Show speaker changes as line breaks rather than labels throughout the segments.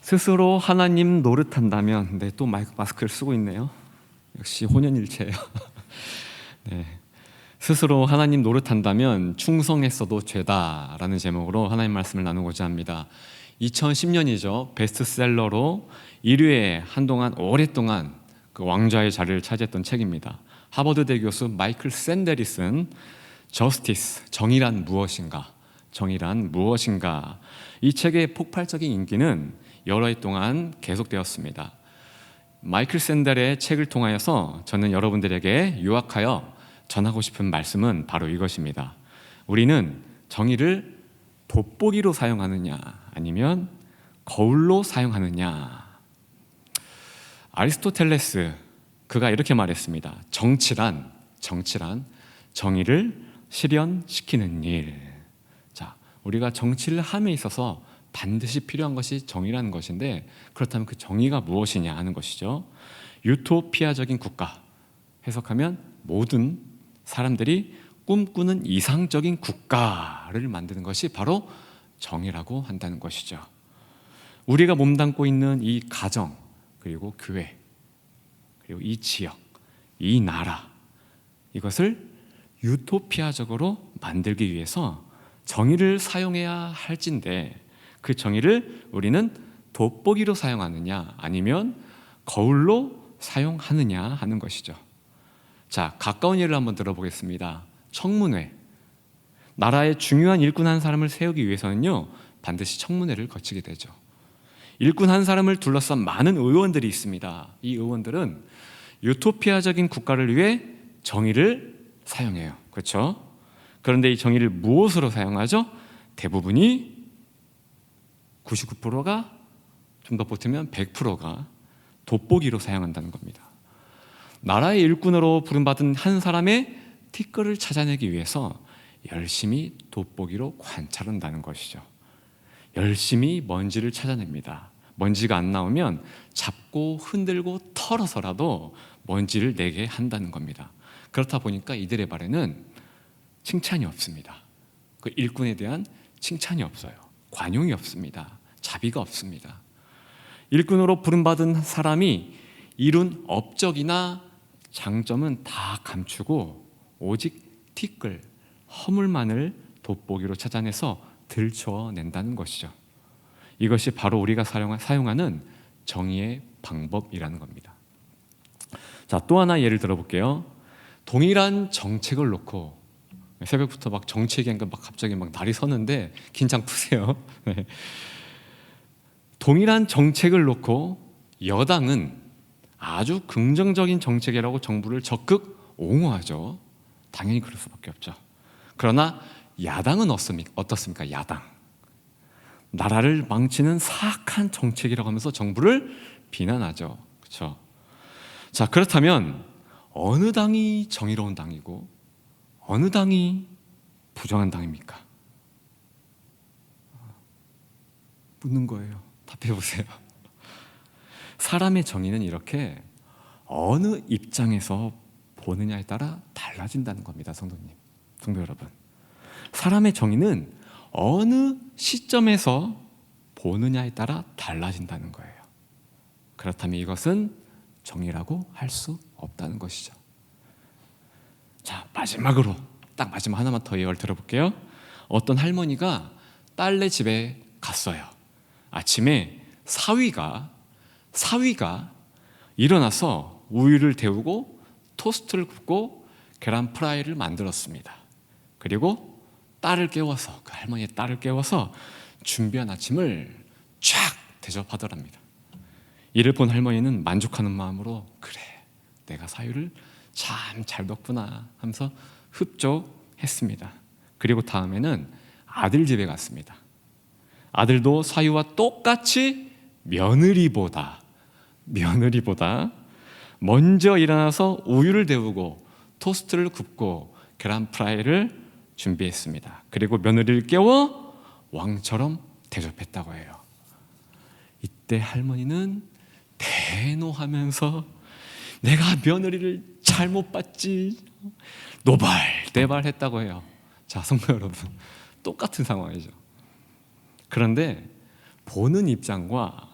스스로 하나님 노릇한다면, 네, 또 마스크를 쓰고 있네요. 역시 혼연일체예요. 네. 스스로 하나님 노릇한다면 충성했어도 죄다라는 제목으로 하나님 말씀을 나누고자 합니다. 2010년이죠. 베스트셀러로 1위에 한동안 오랫동안 그 왕좌의 자리를 차지했던 책입니다. 하버드대 교수 마이클 샌델이 쓴 저스티스, 정의란 무엇인가, 정의란 무엇인가. 이 책의 폭발적인 인기는 여러 해 동안 계속되었습니다. 마이클 샌델의 책을 통하여서 저는 여러분들에게 요약하여 전하고 싶은 말씀은 바로 이것입니다. 우리는 정의를 돋보기로 사용하느냐 아니면 거울로 사용하느냐. 아리스토텔레스, 그가 이렇게 말했습니다. 정치란 정의를 실현시키는 일. 자, 우리가 정치를 함에 있어서 반드시 필요한 것이 정의라는 것인데, 그렇다면 그 정의가 무엇이냐 하는 것이죠. 유토피아적인 국가, 해석하면 모든 사람들이 꿈꾸는 이상적인 국가를 만드는 것이 바로 정의라고 한다는 것이죠. 우리가 몸담고 있는 이 가정, 그리고 교회, 그리고 이 지역, 이 나라, 이것을 유토피아적으로 만들기 위해서 정의를 사용해야 할진데, 그 정의를 우리는 돋보기로 사용하느냐 아니면 거울로 사용하느냐 하는 것이죠. 자, 가까운 예를 한번 들어보겠습니다. 청문회. 나라의 중요한 일꾼 한 사람을 세우기 위해서는요, 반드시 청문회를 거치게 되죠. 일꾼 한 사람을 둘러싼 많은 의원들이 있습니다. 이 의원들은 유토피아적인 국가를 위해 정의를 사용해요. 그렇죠? 그런데 이 정의를 무엇으로 사용하죠? 대부분이 99%가, 좀 더 보태면 100%가 돋보기로 사용한다는 겁니다. 나라의 일꾼으로 부름받은 한 사람의 티끌을 찾아내기 위해서 열심히 돋보기로 관찰한다는 것이죠. 열심히 먼지를 찾아냅니다. 먼지가 안 나오면 잡고 흔들고 털어서라도 먼지를 내게 한다는 겁니다. 그렇다 보니까 이들의 발에는 칭찬이 없습니다. 그 일꾼에 대한 칭찬이 없어요. 관용이 없습니다. 자비가 없습니다. 일꾼으로 부름받은 사람이 이룬 업적이나 장점은 다 감추고 오직 티끌, 허물만을 돋보기로 찾아내서 들춰낸다는 것이죠. 이것이 바로 우리가 사용하는 정의의 방법이라는 겁니다. 자, 또 하나 예를 들어볼게요. 동일한 정책을 놓고, 새벽부터 막 정치 얘기하니까 막 갑자기 막 날이 서는데 긴장 푸세요. 네. 동일한 정책을 놓고 여당은 아주 긍정적인 정책이라고 정부를 적극 옹호하죠. 당연히 그럴 수밖에 없죠. 그러나 야당은 어떻습니까? 야당. 나라를 망치는 사악한 정책이라고 하면서 정부를 비난하죠. 그렇죠? 자, 그렇다면 어느 당이 정의로운 당이고 어느 당이 부정한 당입니까? 묻는 거예요. 답해 보세요. 사람의 정의는 이렇게 어느 입장에서 보느냐에 따라 달라진다는 겁니다. 성도 여러분, 사람의 정의는 어느 시점에서 보느냐에 따라 달라진다는 거예요. 그렇다면 이것은 정의라고 할 수 없다는 것이죠. 자, 마지막으로 딱 마지막 하나만 더 예를 들어볼게요. 어떤 할머니가 딸네 집에 갔어요. 아침에 사위가 일어나서 우유를 데우고 토스트를 굽고 계란 프라이를 만들었습니다. 그리고 딸을 깨워서, 그 할머니의 딸을 깨워서 준비한 아침을 쫙 대접하더랍니다. 이를 본 할머니는 만족하는 마음으로, 그래, 내가 사위를 참 잘 뒀구나 하면서 흡족했습니다. 그리고 다음에는 아들 집에 갔습니다. 아들도 사위와 똑같이 며느리보다 먼저 일어나서 우유를 데우고 토스트를 굽고 계란 프라이를 준비했습니다. 그리고 며느리를 깨워 왕처럼 대접했다고 해요. 이때 할머니는 대노하면서 내가 며느리를 잘못 봤지, 노발대발했다고 해요. 자, 성도 여러분, 똑같은 상황이죠. 그런데 보는 입장과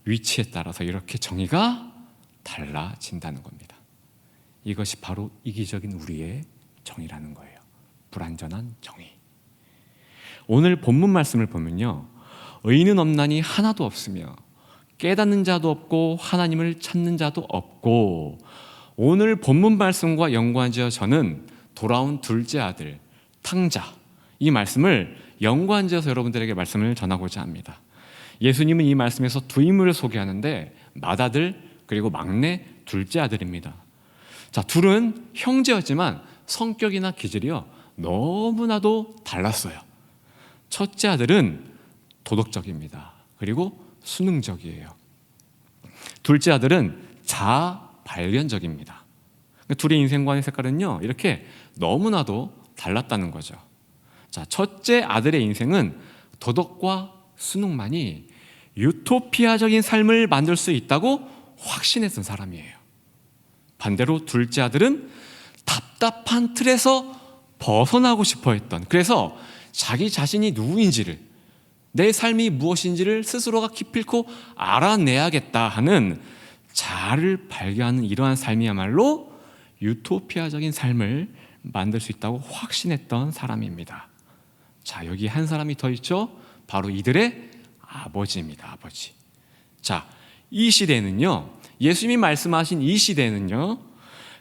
위치에 따라서 이렇게 정의가 달라진다는 겁니다. 이것이 바로 이기적인 우리의 정의라는 거예요. 불완전한 정의. 오늘 본문 말씀을 보면요, 의인은 없나니 하나도 없으며 깨닫는 자도 없고 하나님을 찾는 자도 없고, 오늘 본문 말씀과 연관지어 저는 돌아온 둘째 아들 탕자, 이 말씀을 연관지어서 여러분들에게 말씀을 전하고자 합니다. 예수님은 이 말씀에서 두 인물을 소개하는데 맏아들 그리고 막내 둘째 아들입니다. 자, 둘은 형제였지만 성격이나 기질이요 너무나도 달랐어요. 첫째 아들은 도덕적입니다. 그리고 수능적이에요. 둘째 아들은 자아발견적입니다. 둘의 인생관의 색깔은요 이렇게 너무나도 달랐다는 거죠. 자, 첫째 아들의 인생은 도덕과 수능만이 유토피아적인 삶을 만들 수 있다고 확신했던 사람이에요. 반대로 둘째 아들은 답답한 틀에서 벗어나고 싶어 했던, 그래서 자기 자신이 누구인지를, 내 삶이 무엇인지를 스스로가 기필코 알아내야겠다 하는 자아를 발견하는 이러한 삶이야말로 유토피아적인 삶을 만들 수 있다고 확신했던 사람입니다. 자, 여기 한 사람이 더 있죠. 바로 이들의 아버지입니다. 아버지. 자, 이 시대에는요, 예수님이 말씀하신 이 시대에는요,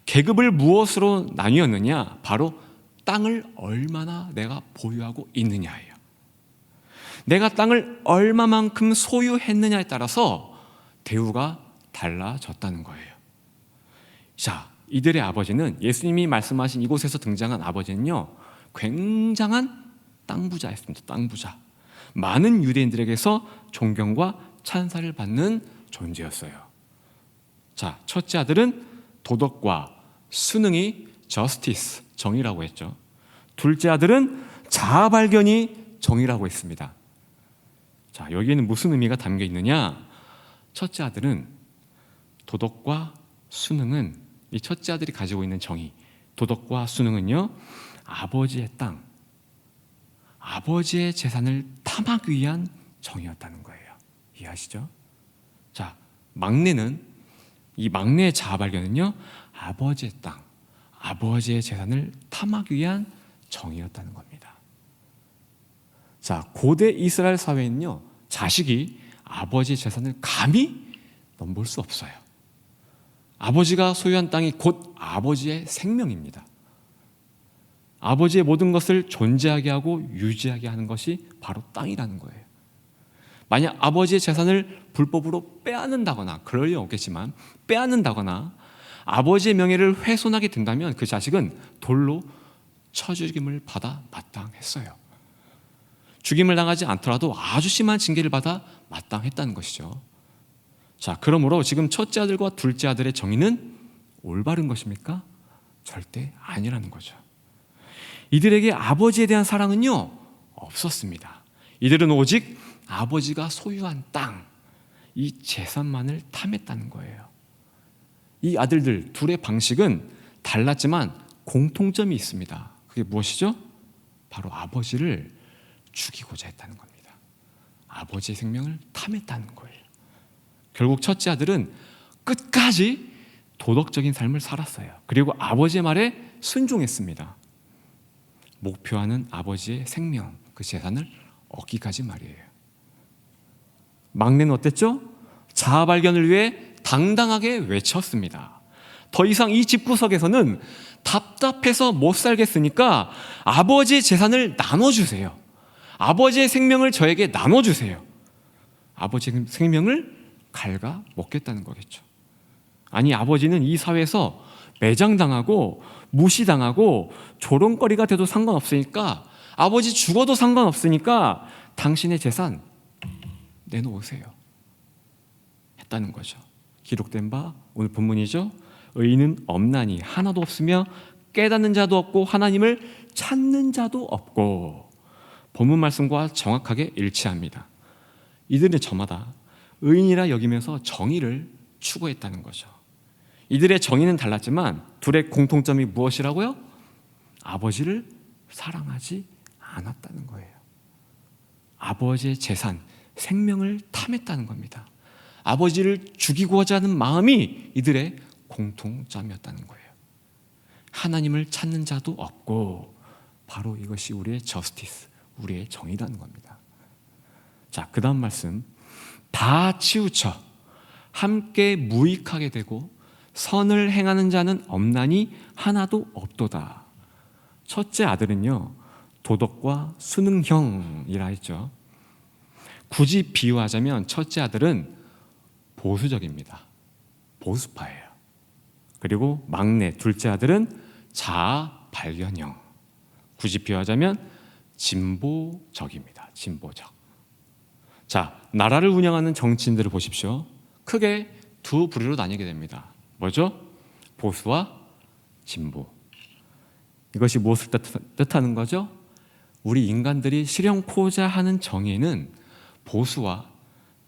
계급을 무엇으로 나뉘었느냐? 바로 땅을 얼마나 내가 보유하고 있느냐예요. 내가 땅을 얼마만큼 소유했느냐에 따라서 대우가 달라졌다는 거예요. 자, 이들의 아버지는, 예수님이 말씀하신 이곳에서 등장한 아버지는요, 굉장한 땅 부자였습니다. 땅 부자. 많은 유대인들에게서 존경과 찬사를 받는 존재였어요. 자, 첫째 아들은 도덕과 수능이 justice, 정의라고 했죠. 둘째 아들은 자아 발견이 정의라고 했습니다. 자, 여기에는 무슨 의미가 담겨 있느냐? 첫째 아들은 도덕과 수능은, 이 첫째 아들이 가지고 있는 정의, 도덕과 수능은요, 아버지의 땅, 아버지의 재산을 탐하기 위한 정의였다는 거예요. 이해하시죠? 자, 막내는, 이 막내의 자아 발견은요, 아버지의 땅, 아버지의 재산을 탐하기 위한 정의였다는 겁니다. 자, 고대 이스라엘 사회에는요, 자식이 아버지의 재산을 감히 넘볼 수 없어요. 아버지가 소유한 땅이 곧 아버지의 생명입니다. 아버지의 모든 것을 존재하게 하고 유지하게 하는 것이 바로 땅이라는 거예요. 만약 아버지의 재산을 불법으로 빼앗는다거나, 그럴 리 없겠지만 빼앗는다거나 아버지의 명예를 훼손하게 된다면 그 자식은 돌로 쳐 죽임을 받아 마땅했어요. 죽임을 당하지 않더라도 아주 심한 징계를 받아 마땅했다는 것이죠. 자, 그러므로 지금 첫째 아들과 둘째 아들의 정의는 올바른 것입니까? 절대 아니라는 거죠. 이들에게 아버지에 대한 사랑은요, 없었습니다. 이들은 오직 아버지가 소유한 땅, 이 재산만을 탐했다는 거예요. 이 아들들 둘의 방식은 달랐지만 공통점이 있습니다. 그게 무엇이죠? 바로 아버지를 죽이고자 했다는 겁니다. 아버지의 생명을 탐했다는 거예요. 결국 첫째 아들은 끝까지 도덕적인 삶을 살았어요. 그리고 아버지의 말에 순종했습니다. 목표하는 아버지의 생명, 그 재산을 얻기까지 말이에요. 막내는 어땠죠? 자아 발견을 위해 당당하게 외쳤습니다. 더 이상 이 집구석에서는 답답해서 못 살겠으니까 아버지의 재산을 나눠주세요. 아버지의 생명을 저에게 나눠주세요. 아버지의 생명을 갉아 먹겠다는 거겠죠. 아니, 아버지는 이 사회에서 매장당하고 무시당하고 조롱거리가 돼도 상관없으니까, 아버지 죽어도 상관없으니까 당신의 재산 내놓으세요 했다는 거죠. 기록된 바 오늘 본문이죠. 의인은 없나니 하나도 없으며 깨닫는 자도 없고 하나님을 찾는 자도 없고. 본문 말씀과 정확하게 일치합니다. 이들은 저마다 의인이라 여기면서 정의를 추구했다는 거죠. 이들의 정의는 달랐지만 둘의 공통점이 무엇이라고요? 아버지를 사랑하지 않았다는 거예요. 아버지의 재산, 생명을 탐했다는 겁니다. 아버지를 죽이고자 하는 마음이 이들의 공통점이었다는 거예요. 하나님을 찾는 자도 없고, 바로 이것이 우리의 저스티스, 우리의 정의라는 겁니다. 자, 그 다음 말씀. 다 치우쳐 함께 무익하게 되고 선을 행하는 자는 없나니 하나도 없도다. 첫째 아들은요, 도덕과 수능형이라 했죠. 굳이 비유하자면 첫째 아들은 보수적입니다. 보수파예요. 그리고 막내 둘째 아들은 자아 발견형. 굳이 비유하자면 진보적입니다. 진보적. 자, 나라를 운영하는 정치인들을 보십시오. 크게 두 부류로 나뉘게 됩니다. 뭐죠? 보수와 진보. 이것이 무엇을 뜻하는 거죠? 우리 인간들이 실현코자 하는 정의는 보수와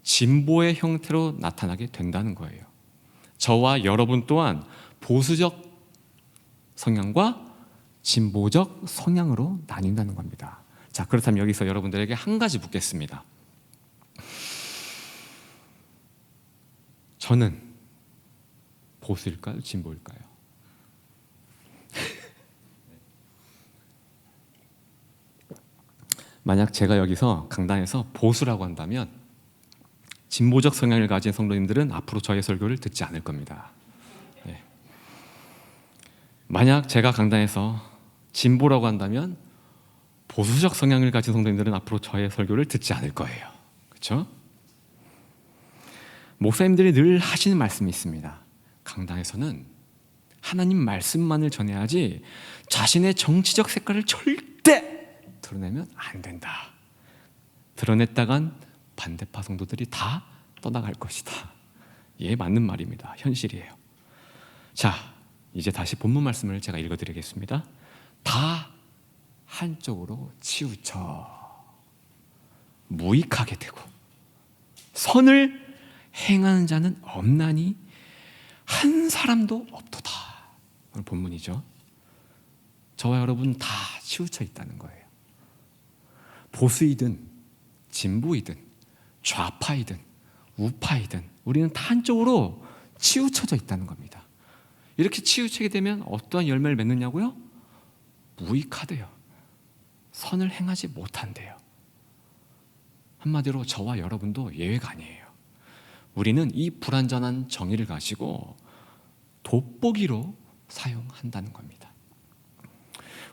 진보의 형태로 나타나게 된다는 거예요. 저와 여러분 또한 보수적 성향과 진보적 성향으로 나뉜다는 겁니다. 자, 그렇다면 여기서 여러분들에게 한 가지 묻겠습니다. 저는 보수일까요? 진보일까요? 만약 제가 여기서 강단에서 보수라고 한다면 진보적 성향을 가진 성도님들은 앞으로 저의 설교를 듣지 않을 겁니다. 네. 만약 제가 강단에서 진보라고 한다면 보수적 성향을 가진 성도님들은 앞으로 저의 설교를 듣지 않을 거예요. 그렇죠? 목사님들이 늘 하시는 말씀이 있습니다. 강단에서는 하나님 말씀만을 전해야지 자신의 정치적 색깔을 절대 드러내면 안 된다. 드러냈다간 반대파 성도들이 다 떠나갈 것이다. 예, 맞는 말입니다. 현실이에요. 자, 이제 다시 본문 말씀을 제가 읽어드리겠습니다. 다 한쪽으로 치우쳐 무익하게 되고 선을 행하는 자는 없나니 한 사람도 없도다. 오늘 본문이죠. 저와 여러분 다 치우쳐 있다는 거예요. 보수이든 진보이든 좌파이든 우파이든 우리는 다 한쪽으로 치우쳐져 있다는 겁니다. 이렇게 치우치게 되면 어떠한 열매를 맺느냐고요? 무익하대요. 선을 행하지 못한대요. 한마디로 저와 여러분도 예외가 아니에요. 우리는 이 불완전한 정의를 가지고 돋보기로 사용한다는 겁니다.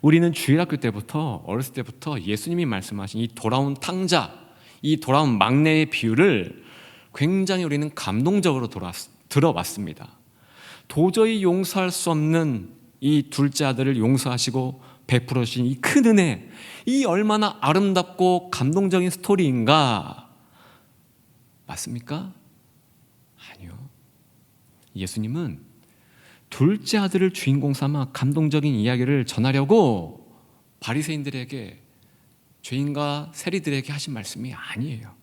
우리는 주일학교 때부터 어렸을 때부터 예수님이 말씀하신 이 돌아온 탕자, 이 돌아온 막내의 비유를 굉장히 우리는 감동적으로 들어왔습니다. 도저히 용서할 수 없는 이 둘째 아들을 용서하시고 베풀어 주신 이 큰 은혜, 이 얼마나 아름답고 감동적인 스토리인가? 맞습니까? 아니요. 예수님은 둘째 아들을 주인공 삼아 감동적인 이야기를 전하려고 바리새인들에게, 죄인과 세리들에게 하신 말씀이 아니에요.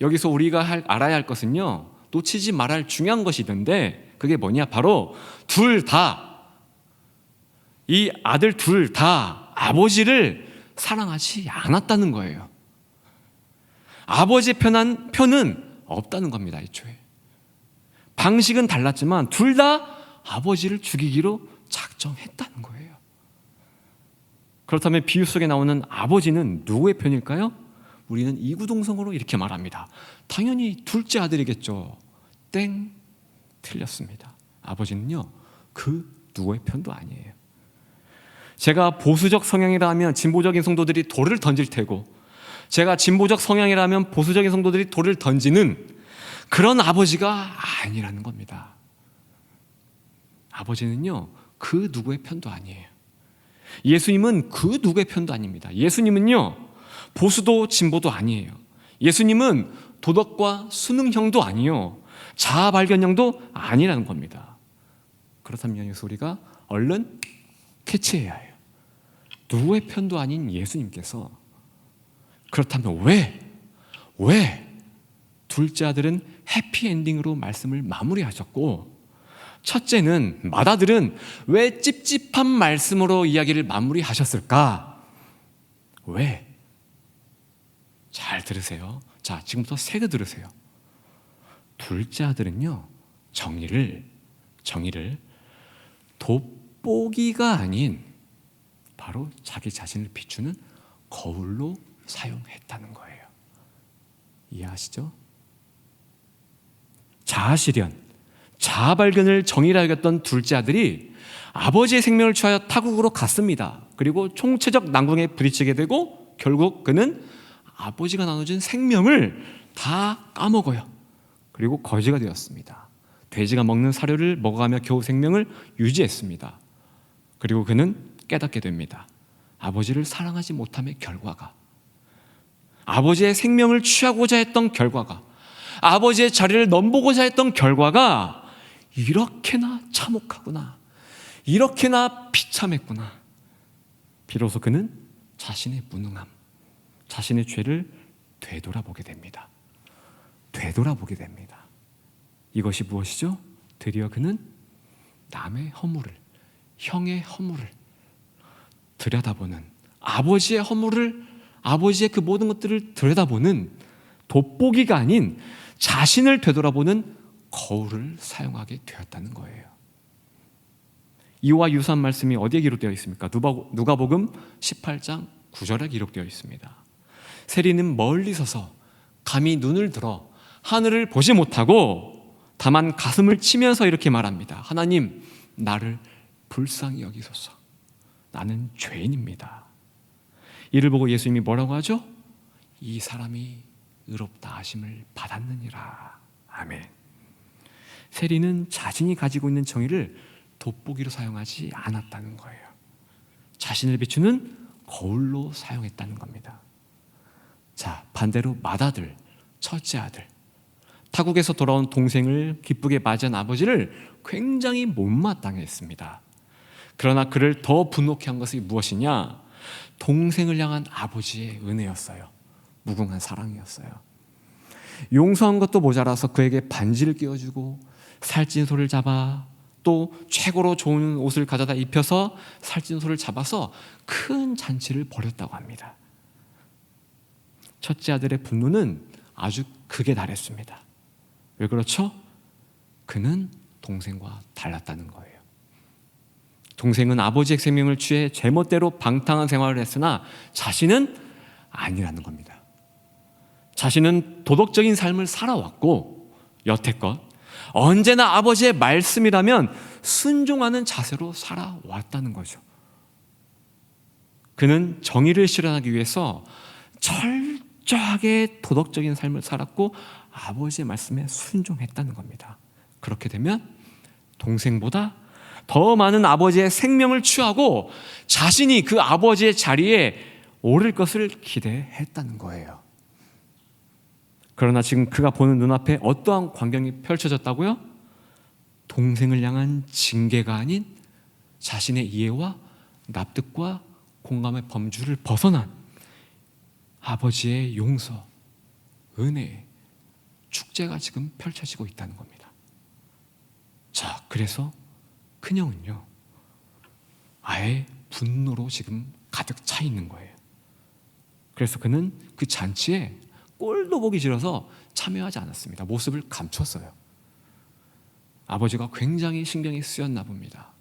여기서 우리가 알아야 할 것은요, 놓치지 말아야 중요한 것이 있는데 그게 뭐냐? 바로 둘 다, 이 아들 둘 다 아버지를 사랑하지 않았다는 거예요. 아버지의 편은 없다는 겁니다. 애초에 방식은 달랐지만 둘 다 아버지를 죽이기로 작정했다는 거예요. 그렇다면 비유 속에 나오는 아버지는 누구의 편일까요? 우리는 이구동성으로 이렇게 말합니다. 당연히 둘째 아들이겠죠. 땡, 틀렸습니다. 아버지는요, 그 누구의 편도 아니에요. 제가 보수적 성향이라면 진보적인 성도들이 돌을 던질 테고, 제가 진보적 성향이라면 보수적인 성도들이 돌을 던지는 그런 아버지가 아니라는 겁니다. 아버지는요, 그 누구의 편도 아니에요. 예수님은 그 누구의 편도 아닙니다. 예수님은요, 보수도 진보도 아니에요. 예수님은 도덕과 수능형도 아니요, 자아 발견형도 아니라는 겁니다. 그렇다면 여기서 우리가 얼른 캐치해야 해요. 누구의 편도 아닌 예수님께서 그렇다면 왜 둘째 아들은 해피엔딩으로 말씀을 마무리하셨고, 첫째는 맏아들은 왜 찝찝한 말씀으로 이야기를 마무리하셨을까? 왜? 잘 들으세요. 자, 지금부터 세게 들으세요. 둘째 아들은요, 정의를 돋보기가 아닌 바로 자기 자신을 비추는 거울로 사용했다는 거예요. 이해하시죠? 자아실현, 자아발견을 정의라 여겼던 둘째 아들이 아버지의 생명을 취하여 타국으로 갔습니다. 그리고 총체적 난궁에 부딪히게 되고 결국 그는 아버지가 나눠준 생명을 다 까먹어요. 그리고 거지가 되었습니다. 돼지가 먹는 사료를 먹어가며 겨우 생명을 유지했습니다. 그리고 그는 깨닫게 됩니다. 아버지를 사랑하지 못함의 결과가, 아버지의 생명을 취하고자 했던 결과가, 아버지의 자리를 넘보고자 했던 결과가 이렇게나 참혹하구나, 이렇게나 비참했구나. 비로소 그는 자신의 무능함, 자신의 죄를 되돌아보게 됩니다. 이것이 무엇이죠? 드디어 그는 남의 허물을, 형의 허물을 들여다보는, 아버지의 허물을, 아버지의 그 모든 것들을 들여다보는 돋보기가 아닌 자신을 되돌아보는 거울을 사용하게 되었다는 거예요. 이와 유사한 말씀이 어디에 기록되어 있습니까? 누가복음 18장 9절에 기록되어 있습니다. 세리는 멀리 서서 감히 눈을 들어 하늘을 보지 못하고 다만 가슴을 치면서 이렇게 말합니다. 하나님, 나를 불쌍히 여기소서. 나는 죄인입니다. 이를 보고 예수님이 뭐라고 하죠? 이 사람이 의롭다 하심을 받았느니라. 아멘. 세리는 자신이 가지고 있는 정의를 돋보기로 사용하지 않았다는 거예요. 자신을 비추는 거울로 사용했다는 겁니다. 자, 반대로 맏아들, 첫째 아들, 타국에서 돌아온 동생을 기쁘게 맞이한 아버지를 굉장히 못마땅해 했습니다. 그러나 그를 더 분노케 한 것이 무엇이냐? 동생을 향한 아버지의 은혜였어요. 무궁한 사랑이었어요. 용서한 것도 모자라서 그에게 반지를 끼워주고 살찐 소를 잡아 또 최고로 좋은 옷을 가져다 입혀서 살찐 소를 잡아서 큰 잔치를 벌였다고 합니다. 첫째 아들의 분노는 아주 극에 달했습니다. 왜 그렇죠? 그는 동생과 달랐다는 거예요. 동생은 아버지의 생명을 취해 제멋대로 방탕한 생활을 했으나 자신은 아니라는 겁니다. 자신은 도덕적인 삶을 살아왔고 여태껏 언제나 아버지의 말씀이라면 순종하는 자세로 살아왔다는 거죠. 그는 정의를 실현하기 위해서 철저하게 도덕적인 삶을 살았고 아버지의 말씀에 순종했다는 겁니다. 그렇게 되면 동생보다 더 많은 아버지의 생명을 취하고 자신이 그 아버지의 자리에 오를 것을 기대했다는 거예요. 그러나 지금 그가 보는 눈앞에 어떠한 광경이 펼쳐졌다고요? 동생을 향한 징계가 아닌 자신의 이해와 납득과 공감의 범주를 벗어난 아버지의 용서, 은혜, 축제가 지금 펼쳐지고 있다는 겁니다. 자, 그래서 큰형은요, 아예 분노로 지금 가득 차 있는 거예요. 그래서 그는 그 잔치에 꼴도 보기 싫어서 참여하지 않았습니다. 모습을 감췄어요. 아버지가 굉장히 신경이 쓰였나 봅니다.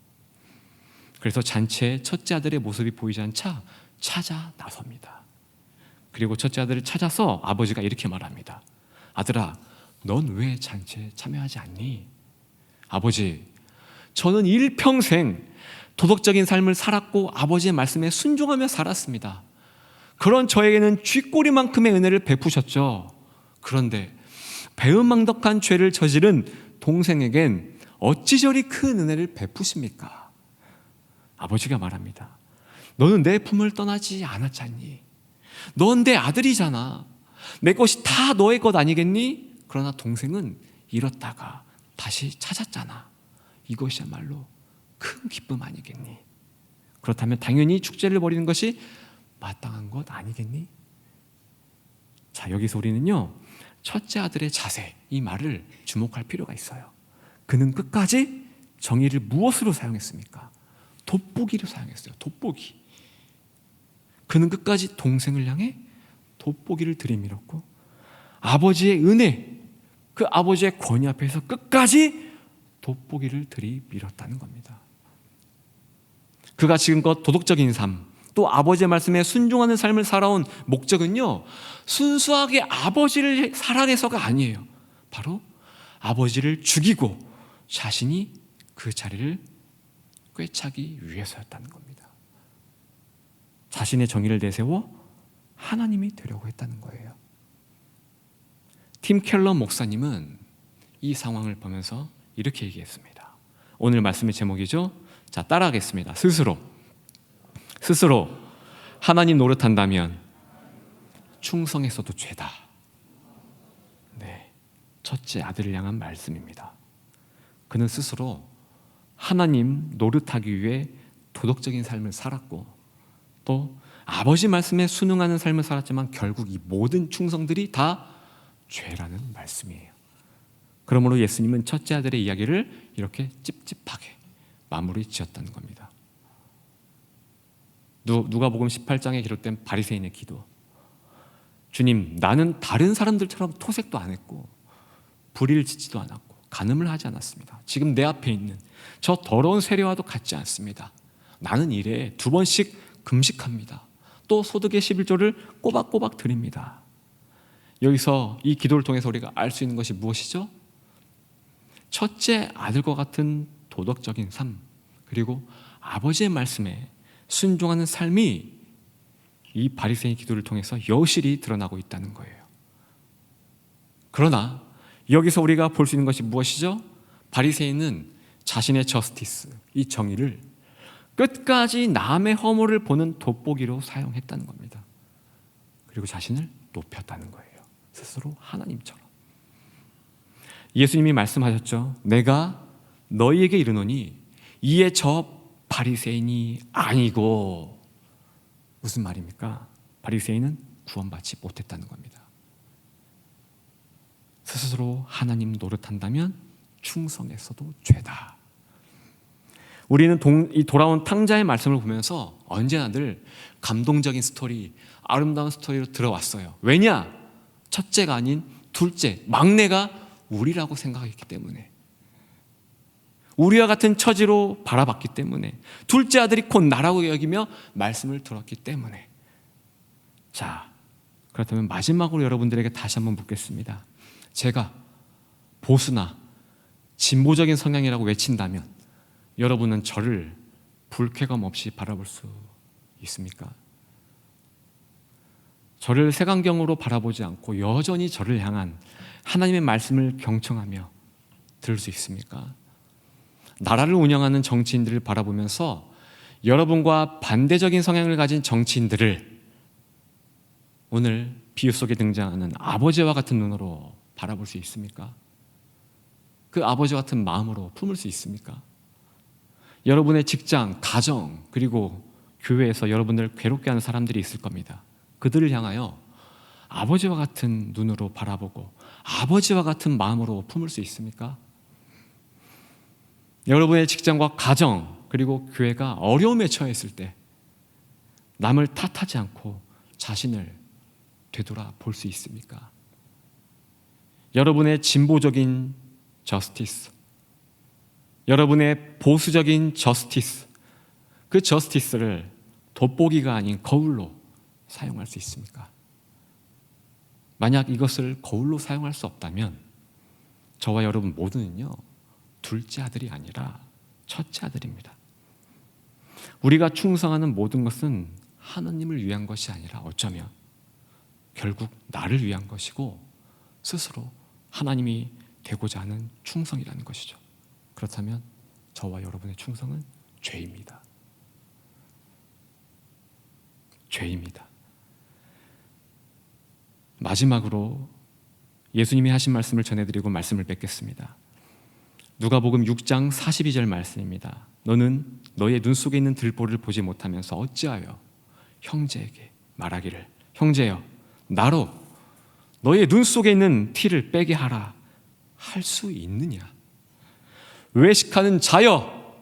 그래서 잔치에 첫째 아들의 모습이 보이지 않자 찾아 나섭니다. 그리고 첫째 아들을 찾아서 아버지가 이렇게 말합니다. 아들아, 넌 왜 잔치에 참여하지 않니? 아버지, 저는 일평생 도덕적인 삶을 살았고 아버지의 말씀에 순종하며 살았습니다. 그런 저에게는 쥐꼬리만큼의 은혜를 베푸셨죠. 그런데 배은망덕한 죄를 저지른 동생에겐 어찌 저리 큰 은혜를 베푸십니까? 아버지가 말합니다. 너는 내 품을 떠나지 않았잖니. 넌 내 아들이잖아. 내 것이 다 너의 것 아니겠니? 그러나 동생은 잃었다가 다시 찾았잖아. 이것이야말로 큰 기쁨 아니겠니? 그렇다면 당연히 축제를 벌이는 것이 마땅한 것 아니겠니? 자, 여기서 우리는요, 첫째 아들의 자세, 이 말을 주목할 필요가 있어요. 그는 끝까지 정의를 무엇으로 사용했습니까? 돋보기로 사용했어요. 돋보기. 그는 끝까지 동생을 향해 돋보기를 들이밀었고 아버지의 은혜, 그 아버지의 권위 앞에서 끝까지 돋보기를 들이밀었다는 겁니다. 그가 지금껏 도덕적인 삶, 또 아버지의 말씀에 순종하는 삶을 살아온 목적은요, 순수하게 아버지를 사랑해서가 아니에요. 바로 아버지를 죽이고 자신이 그 자리를 꿰차기 위해서였다는 겁니다. 자신의 정의를 내세워 하나님이 되려고 했다는 거예요. 팀 켈러 목사님은 이 상황을 보면서 이렇게 얘기했습니다. 오늘 말씀의 제목이죠. 자, 따라하겠습니다. 스스로 하나님 노릇한다면 충성했어도 죄다. 네, 첫째 아들을 향한 말씀입니다. 그는 스스로 하나님 노릇하기 위해 도덕적인 삶을 살았고, 또 아버지 말씀에 순응하는 삶을 살았지만 결국 이 모든 충성들이 다 죄라는 말씀이에요. 그러므로 예수님은 첫째 아들의 이야기를 이렇게 찝찝하게 마무리 지었다는 겁니다. 누가복음 18장에 기록된 바리새인의 기도. 주님, 나는 다른 사람들처럼 토색도 안 했고 불의를 짓지도 않았고 간음을 하지 않았습니다. 지금 내 앞에 있는 저 더러운 세례와도 같지 않습니다. 나는 일에 2번씩 금식합니다. 또 소득의 11조를 꼬박꼬박 드립니다. 여기서 이 기도를 통해서 우리가 알 수 있는 것이 무엇이죠? 첫째 아들과 같은 도덕적인 삶, 그리고 아버지의 말씀에 순종하는 삶이 이 바리새인 기도를 통해서 여실히 드러나고 있다는 거예요. 그러나 여기서 우리가 볼 수 있는 것이 무엇이죠? 바리새인은 자신의 저스티스, 이 정의를 끝까지 남의 허물을 보는 돋보기로 사용했다는 겁니다. 그리고 자신을 높였다는 거예요. 스스로 하나님처럼. 예수님이 말씀하셨죠. 내가 너희에게 이르노니 이에 저 바리새인이 아니고. 무슨 말입니까? 바리새인은 구원받지 못했다는 겁니다. 스스로 하나님 노릇한다면 충성했어도 죄다. 우리는 이 돌아온 탕자의 말씀을 보면서 언제나 늘 감동적인 스토리, 아름다운 스토리로 들어왔어요. 왜냐? 첫째가 아닌 둘째, 막내가 우리라고 생각했기 때문에, 우리와 같은 처지로 바라봤기 때문에, 둘째 아들이 곧 나라고 여기며 말씀을 들었기 때문에. 자, 그렇다면 마지막으로 여러분들에게 다시 한번 묻겠습니다. 제가 보수나 진보적인 성향이라고 외친다면 여러분은 저를 불쾌감 없이 바라볼 수 있습니까? 저를 색안경으로 바라보지 않고 여전히 저를 향한 하나님의 말씀을 경청하며 들을 수 있습니까? 나라를 운영하는 정치인들을 바라보면서 여러분과 반대적인 성향을 가진 정치인들을 오늘 비유 속에 등장하는 아버지와 같은 눈으로 바라볼 수 있습니까? 그 아버지 같은 마음으로 품을 수 있습니까? 여러분의 직장, 가정, 그리고 교회에서 여러분을 괴롭게 하는 사람들이 있을 겁니다. 그들을 향하여 아버지와 같은 눈으로 바라보고 아버지와 같은 마음으로 품을 수 있습니까? 여러분의 직장과 가정, 그리고 교회가 어려움에 처했을 때 남을 탓하지 않고 자신을 되돌아 볼 수 있습니까? 여러분의 진보적인 저스티스, 여러분의 보수적인 저스티스, 그 저스티스를 돋보기가 아닌 거울로 사용할 수 있습니까? 만약 이것을 거울로 사용할 수 없다면 저와 여러분 모두는요, 둘째 아들이 아니라 첫째 아들입니다. 우리가 충성하는 모든 것은 하나님을 위한 것이 아니라 어쩌면 결국 나를 위한 것이고 스스로 하나님이 되고자 하는 충성이라는 것이죠. 그렇다면 저와 여러분의 충성은 죄입니다. 죄입니다. 마지막으로 예수님이 하신 말씀을 전해드리고 말씀을 맺겠습니다. 누가복음 6장 42절 말씀입니다. 너는 너의 눈 속에 있는 들보를 보지 못하면서 어찌하여 형제에게 말하기를 형제여 나로 너의 눈 속에 있는 티를 빼게 하라 할 수 있느냐? 외식하는 자여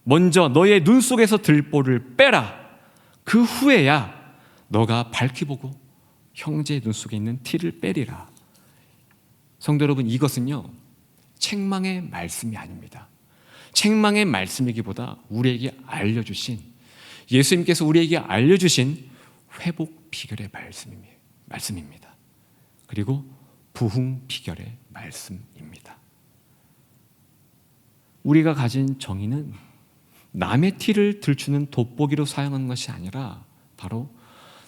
먼저 너의 눈 속에서 들보를 빼라. 그 후에야 너가 밝히 보고 형제의 눈 속에 있는 티를 빼리라. 성도 여러분, 이것은요 책망의 말씀이 아닙니다. 책망의 말씀이기보다 우리에게 알려주신, 예수님께서 우리에게 알려주신 회복 비결의 말씀입니다. 그리고 부흥 비결의 말씀입니다. 우리가 가진 정의는 남의 티를 들추는 돋보기로 사용하는 것이 아니라 바로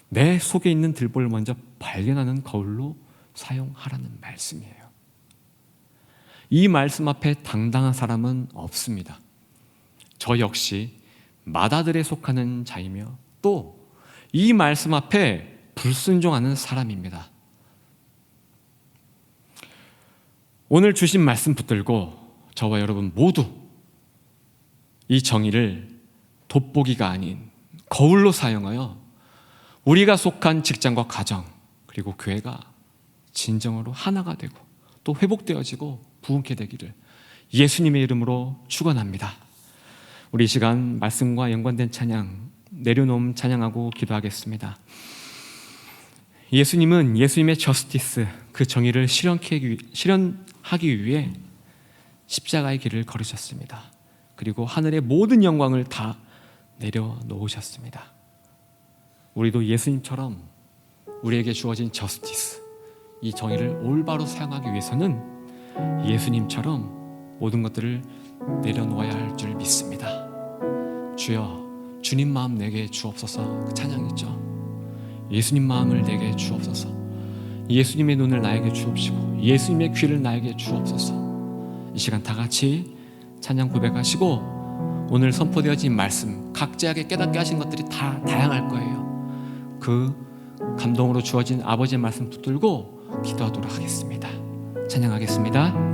내 속에 있는 들보를 먼저 발견하는 거울로 사용하라는 말씀이에요. 이 말씀 앞에 당당한 사람은 없습니다. 저 역시 마다들에 속하는 자이며 또 이 말씀 앞에 불순종하는 사람입니다. 오늘 주신 말씀 붙들고 저와 여러분 모두 이 정의를 돋보기가 아닌 거울로 사용하여 우리가 속한 직장과 가정 그리고 교회가 진정으로 하나가 되고 또 회복되어지고 부흥케 되기를 예수님의 이름으로 축원합니다. 우리 이 시간 말씀과 연관된 찬양 내려놓음 찬양하고 기도하겠습니다. 예수님은 예수님의 저스티스, 그 정의를 실현하기 위해 십자가의 길을 걸으셨습니다. 그리고 하늘의 모든 영광을 다 내려놓으셨습니다. 우리도 예수님처럼 우리에게 주어진 저스티스, 이 정의를 올바로 사용하기 위해서는 예수님처럼 모든 것들을 내려놓아야 할 줄 믿습니다. 주여, 주님 마음 내게 주옵소서. 그 찬양 있죠? 예수님 마음을 내게 주옵소서. 예수님의 눈을 나에게 주옵시고 예수님의 귀를 나에게 주옵소서. 이 시간 다 같이 찬양 고백하시고 오늘 선포되어진 말씀 각자에게 깨닫게 하신 것들이 다 다양할 거예요. 그 감동으로 주어진 아버지의 말씀 붙들고 기도하도록 하겠습니다. 찬양하겠습니다.